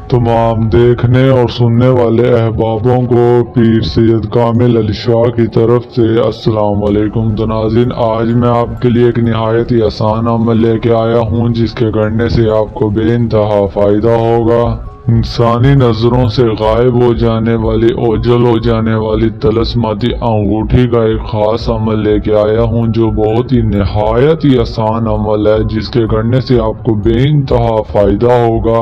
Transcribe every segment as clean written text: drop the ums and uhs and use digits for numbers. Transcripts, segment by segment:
तमाम देखने और सुनने वाले अहबाबों को पीर सैयद कामिल अली शाह की तरफ से अस्सलाम वालेकुम। तो नाज़रीन, आज मैं आपके लिए एक नहायत ही आसान अमल लेके आया हूँ जिसके करने से आपको बेइंतहा फ़ायदा होगा। इंसानी नज़रों से गायब हो जाने वाली, ओझल हो जाने वाली तलस्माती अंगूठी का एक ख़ास अमल लेके आया हूँ जो बहुत ही नहायत ही आसान अमल है जिसके करने से आपको बेइंतहा फ़ायदा होगा।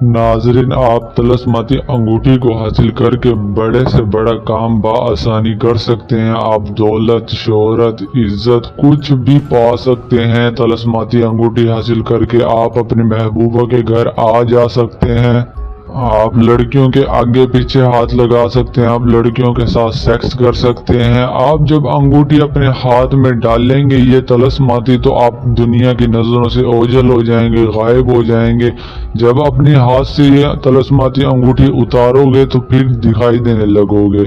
नाजरीन, आप तलस्माती अंगूठी को हासिल करके बड़े से बड़ा काम बआसानी कर सकते हैं। आप दौलत, शोहरत, इज्जत कुछ भी पा सकते हैं। तलस्माती अंगूठी हासिल करके आप अपने महबूबा के घर आ जा सकते हैं। आप लड़कियों के आगे पीछे हाथ लगा सकते हैं। आप लड़कियों के साथ सेक्स कर सकते हैं। आप जब अंगूठी अपने हाथ में डालेंगे ये तलस्माती, तो आप दुनिया की नज़रों से ओझल हो जाएंगे, गायब हो जाएंगे। जब अपने हाथ से ये तलस्माती अंगूठी उतारोगे तो फिर दिखाई देने लगोगे।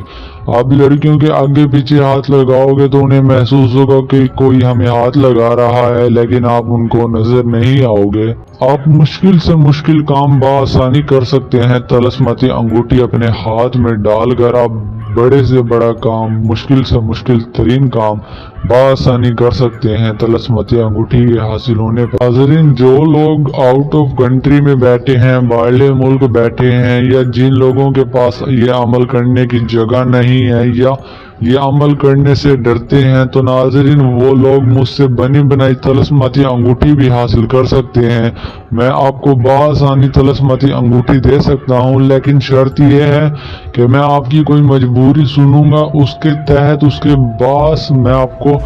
आप लड़कियों के आगे पीछे हाथ लगाओगे तो उन्हें महसूस होगा कि कोई हमें हाथ लगा रहा है, लेकिन आप उनको नजर नहीं आओगे। आप मुश्किल से मुश्किल काम बआसानी कर सकते हैं। तलस्माती अंगूठी अपने हाथ में डालकर आप बड़े से बड़ा काम, मुश्किल से मुश्किल तरीन काम बआसानी कर सकते हैं तलस्माती अंगूठी के हासिल होने पर। नाज़रीन, जो लोग आउट ऑफ कंट्री में बैठे हैं, बाहरले मुल्क बैठे हैं, या जिन लोगों के पास ये अमल करने की जगह नहीं है या ये अमल करने से डरते हैं, तो नाज़रीन वो लोग मुझसे बनी बनाई तलस्माती अंगूठी भी हासिल कर सकते हैं। मैं आपको बआसानी तलस्माती अंगूठी दे सकता हूं, लेकिन शर्त यह है कि मैं आपकी कोई मजबूरी सुनूंगा, उसके तहत उसके बाद मैं आपको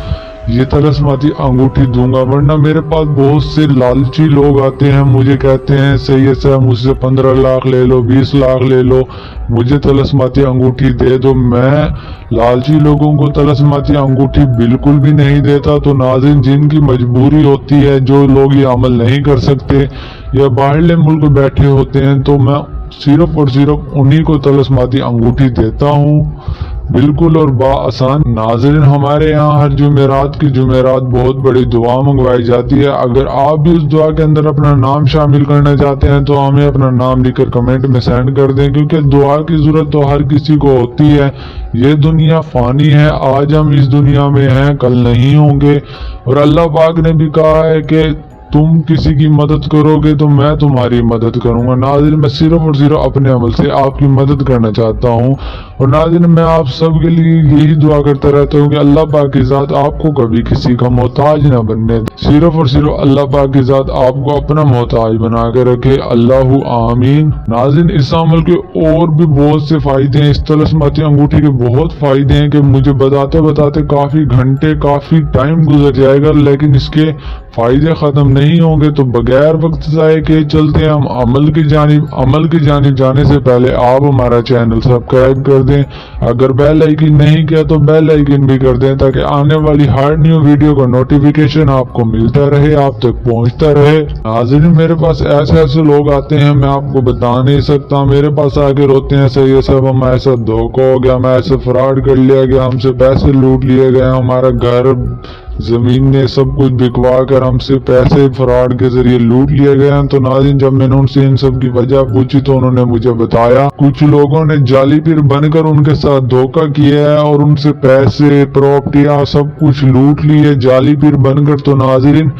ये तलस्माती अंगूठी दूंगा। वरना मेरे पास बहुत से लालची लोग आते हैं, मुझे कहते हैं सैयद साहब मुझसे 15 लाख ले लो, 20 लाख ले लो, मुझे तलस्माती अंगूठी दे दो। मैं लालची लोगों को तलस्माती अंगूठी बिल्कुल भी नहीं देता। तो नाज़रीन, जिनकी मजबूरी होती है, जो लोग ये अमल नहीं कर सकते या बाहरले मुल्क बैठे होते हैं, तो मैं सिर्फ और सिर्फ उन्हीं को तलस्माती अंगूठी देता हूँ, बिल्कुल और बआसान। नाज़रीन, हमारे यहाँ हर जुमेरात की जुमेरात बहुत बड़ी दुआ मंगवाई जाती है। अगर आप भी उस दुआ के अंदर अपना नाम शामिल करना चाहते हैं तो हमें अपना नाम लिखकर कमेंट में सेंड कर दें, क्योंकि दुआ की जरूरत तो हर किसी को होती है। ये दुनिया फानी है, आज हम इस दुनिया में हैं, कल नहीं होंगे। और अल्लाह पाक ने भी कहा है कि तुम किसी की मदद करोगे तो मैं तुम्हारी मदद करूंगा। नाज़रीन, मैं सिर्फ और सिर्फ अपने अमल से आपकी मदद करना चाहता हूं। और नाज़रीन, मैं आप सब के लिए यही दुआ करता रहता हूं कि अल्लाह पाक की ज़ात आपको कभी किसी का मोहताज ना बनने दे। सिर्फ और सिर्फ अल्लाह पाक की ज़ात आपको अपना मोहताज बना के रखे। अल्लाहु आमीन। नाज़रीन, इस अमल के और भी बहुत से फायदे हैं। इस तलस्माती अंगूठी के बहुत फायदे हैं कि मुझे बताते बताते काफी घंटे, काफी टाइम गुजर जाएगा, लेकिन इसके फायदे खत्म नहीं होंगे। तो बगैर वक्त ज़ाये के चलते हम अमल की जानिब जाने से पहले आप हमारा चैनल सब्सक्राइब कर दें। अगर बेल आइकन नहीं किया तो बेल आइकन भी कर दें, ताकि आने वाली हर न्यू वीडियो का नोटिफिकेशन आपको मिलता रहे, आप तक पहुंचता रहे। नाज़रीन, मेरे पास ऐसे ऐसे लोग आते हैं, मैं आपको बता नहीं सकता। मेरे पास आके रोते हैं सैयद साहब हमारे साथ धोखा हो गया, हमारे से फ्रॉड कर लिया गया, हमसे पैसे लूट लिए गए, हमारा घर जमीन ने सब कुछ बिकवा कर हमसे पैसे फ्रॉड के जरिए लूट लिए गए हैं। तो नाज़रीन, जब मैंने उनसे इन सब की वजह पूछी तो उन्होंने मुझे बताया कुछ लोगों ने जाली पीर बनकर उनके साथ धोखा किया है और उनसे पैसे, प्रॉपर्टियां सब कुछ लूट लिए जाली पीर बनकर। तो नाज़रीन,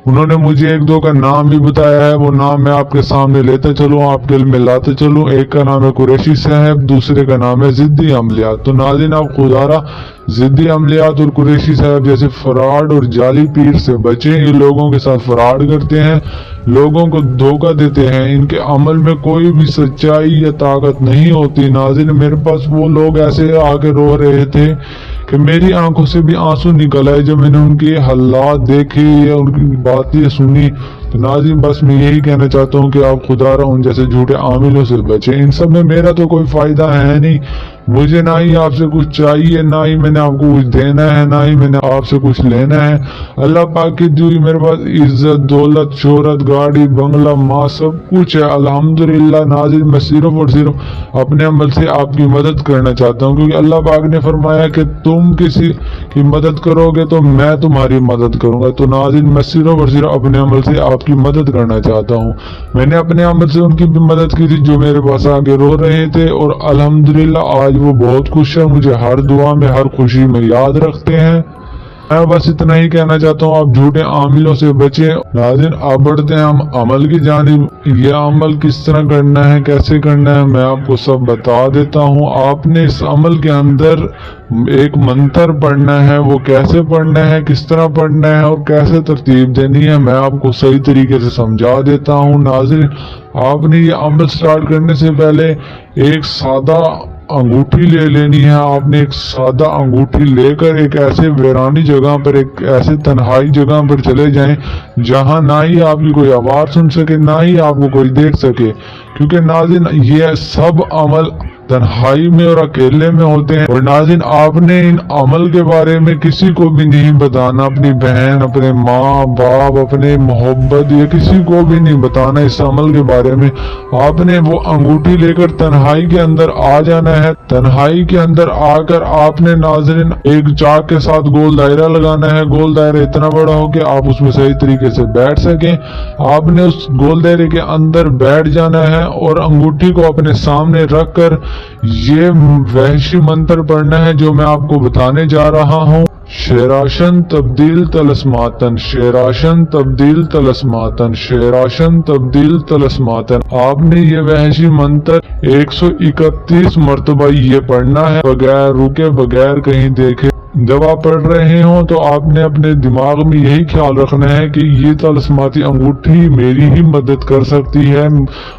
उन्होंने मुझे एक दो का नाम भी बताया है, वो नाम मैं आपके सामने लेते चलूं, आपके लिए लाते चलूं। एक का नाम है कुरैशी साहब, दूसरे का नाम है जिद्दी अमलियात। तो नाज़रीन, आप खुदारा जिद्दी अमलियात और कुरैशी साहब जैसे फ्रॉड और जाली पीर से बचें। ये लोगों के साथ फ्रॉड करते हैं, लोगों को धोखा देते हैं, इनके अमल में कोई भी सच्चाई या ताकत नहीं होती। नाज़रीन, मेरे पास वो लोग ऐसे आके रो रहे थे कि मेरी आंखों से भी आंसू निकल आए जब मैंने उनके हालात देखे या उनकी बातें सुनी। तो नाज़रीन, बस मैं यही कहना चाहता हूँ कि आप खुदारा उन जैसे झूठे आमिलों से बचें। इन सब में मेरा तो कोई फायदा है नहीं, मुझे ना ही आपसे कुछ चाहिए, ना ही मैंने आपको कुछ देना है, ना ही मैंने आपसे कुछ लेना है। अल्लाह पाक की दी हुई मेरे पास इज्जत, दौलत, शोहरत, गाड़ी, बंगला, माँ, सब कुछ है अल्हम्दुलिल्लाह। नाज़रीन, मैं सिर्फ और सिर्फ अपने अमल से आपकी मदद करना चाहता हूँ, क्योंकि अल्लाह पाक ने फरमाया कि तुम किसी की मदद करोगे तो मैं तुम्हारी मदद करूंगा। तो नाज़रीन, मैं सिर्फ और सिर्फ अपने अमल से आपकी मदद करना चाहता हूँ। मैंने अपने अमल से उनकी भी मदद की थी जो मेरे पास आगे रो रहे थे, और अल्हम्दुलिल्लाह आज वो बहुत खुश है, मुझे हर दुआ में, हर खुशी में याद रखते हैं। मैं बस इतना ही कहना चाहता हूँ, आप झूठे आमिलों से बचें। नाज़रीन, आप बढ़ते हैं हम अमल की जानिब। ये अमल किस तरह करना है, कैसे करना है, मैं आपको सब बता देता हूँ। आपने इस अमल के अंदर एक मंत्र पढ़ना है, वो कैसे पढ़ना है, किस तरह पढ़ना है और कैसे तरतीब देनी है, मैं आपको सही तरीके से समझा देता हूँ। नाज़रीन, आपने ये अमल स्टार्ट करने से पहले एक सादा अंगूठी ले लेनी है। आपने एक सादा अंगूठी लेकर एक ऐसे वीरानी जगह पर, एक ऐसे तन्हाई जगह पर चले जाएं जहां ना ही आपकी कोई आवाज सुन सके, ना ही आपको कोई देख सके, क्योंकि नाज़रीन ये सब अमल तन्हाई में और अकेले में होते हैं। और नाज़रीन, आपने इन अमल के बारे में किसी को भी नहीं बताना, अपनी बहन, अपने माँ बाप, अपने मोहब्बत, या किसी को भी नहीं बताना इस अमल के बारे में। आपने वो अंगूठी लेकर तन्हाई के अंदर आ जाना है। तन्हाई के अंदर आकर आपने नाज़रीन एक चाक के साथ गोल दायरा लगाना है। गोल दायरा इतना बड़ा हो कि आप उसमें सही तरीके से बैठ सकें। आपने उस गोल दायरे के अंदर बैठ जाना है और अंगूठी को अपने सामने रखकर ये वहशी मंत्र पढ़ना है जो मैं आपको बताने जा रहा हूँ। शेराशन तब्दील तलस्मातन, शेराशन तब्दील तलस्मातन, शेराशन तब्दील तलस्मातन। आपने ये वहशी मंत्र 131 मरतबा ये पढ़ना है, बगैर रुके, बगैर कहीं देखे। जब आप पढ़ रहे हो तो आपने अपने दिमाग में यही ख्याल रखना है कि ये तलस्माती अंगूठी मेरी ही मदद कर सकती है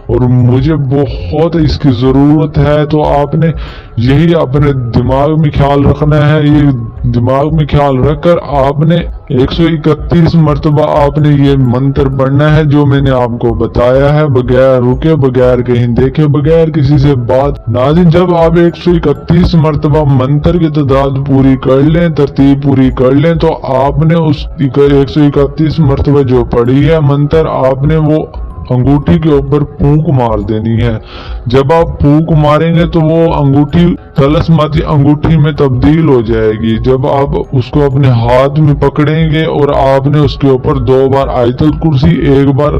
और मुझे बहुत इसकी जरूरत है। तो आपने यही अपने दिमाग में ख्याल रखना है। ये दिमाग में ख्याल रखकर आपने 131 मरतबा आपने ये मंत्र पढ़ना है जो मैंने आपको बताया है, बगैर रुके, बगैर कहीं देखे, बगैर किसी से बात। नाज़रीन, जब आप 131 मरतबा मंत्र की तादाद पूरी कर लें, तरतीब पूरी कर लें, तो आपने उस 131 मरतबा जो पढ़ी है मंत्र, आपने वो अंगूठी के ऊपर फूंक मार देनी है। जब आप फूंक मारेंगे तो वो अंगूठी तलस्माती अंगूठी में तब्दील हो जाएगी। जब आप उसको अपने हाथ में पकड़ेंगे और आपने उसके ऊपर 2 बार आयतुल कुर्सी, 1 बार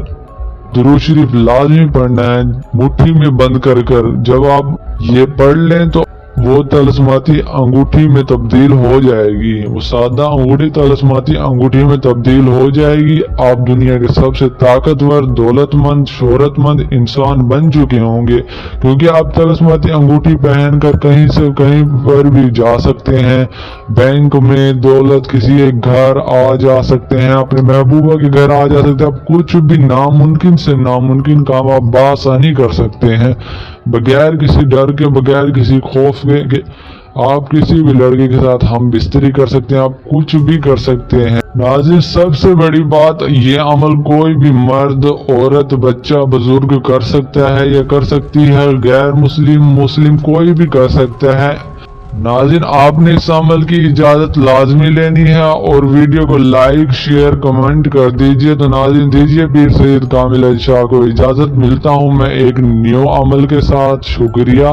दुरूद शरीफ लाजमी पढ़ना है मुट्ठी में बंद कर कर। जब आप ये पढ़ लें तो वो तलस्माती अंगूठी में तब्दील हो जाएगी। वो सादा अंगूठी तलस्माती अंगूठी में तब्दील हो जाएगी। आप दुनिया के सबसे ताकतवर, दौलतमंद, शोहरतमंद इंसान बन चुके होंगे, क्योंकि आप तलस्माती अंगूठी पहनकर कहीं से कहीं पर भी जा सकते हैं। बैंक में, दौलत, किसी एक घर आ जा सकते हैं, अपने महबूबा के घर आ जा सकते हैं। आप कुछ भी नामुमकिन से नामुमकिन काम आप बासानी कर सकते हैं, बगैर किसी डर के, बगैर किसी खौफ के। आप किसी भी लड़के के साथ हम बिस्तरी कर सकते हैं, आप कुछ भी कर सकते हैं। नाज़रीन, सबसे बड़ी बात, ये अमल कोई भी मर्द, औरत, बच्चा, बुजुर्ग कर सकता है या कर सकती है। गैर मुस्लिम, मुस्लिम कोई भी कर सकता है। नाज़रीन, आपने इस अमल की इजाजत लाजमी लेनी है और वीडियो को लाइक, शेयर, कमेंट कर दीजिए। तो नाज़रीन, दीजिए पीर सैयद कामिल अली शाह को इजाजत। मिलता हूँ मैं एक न्यू अमल के साथ। शुक्रिया।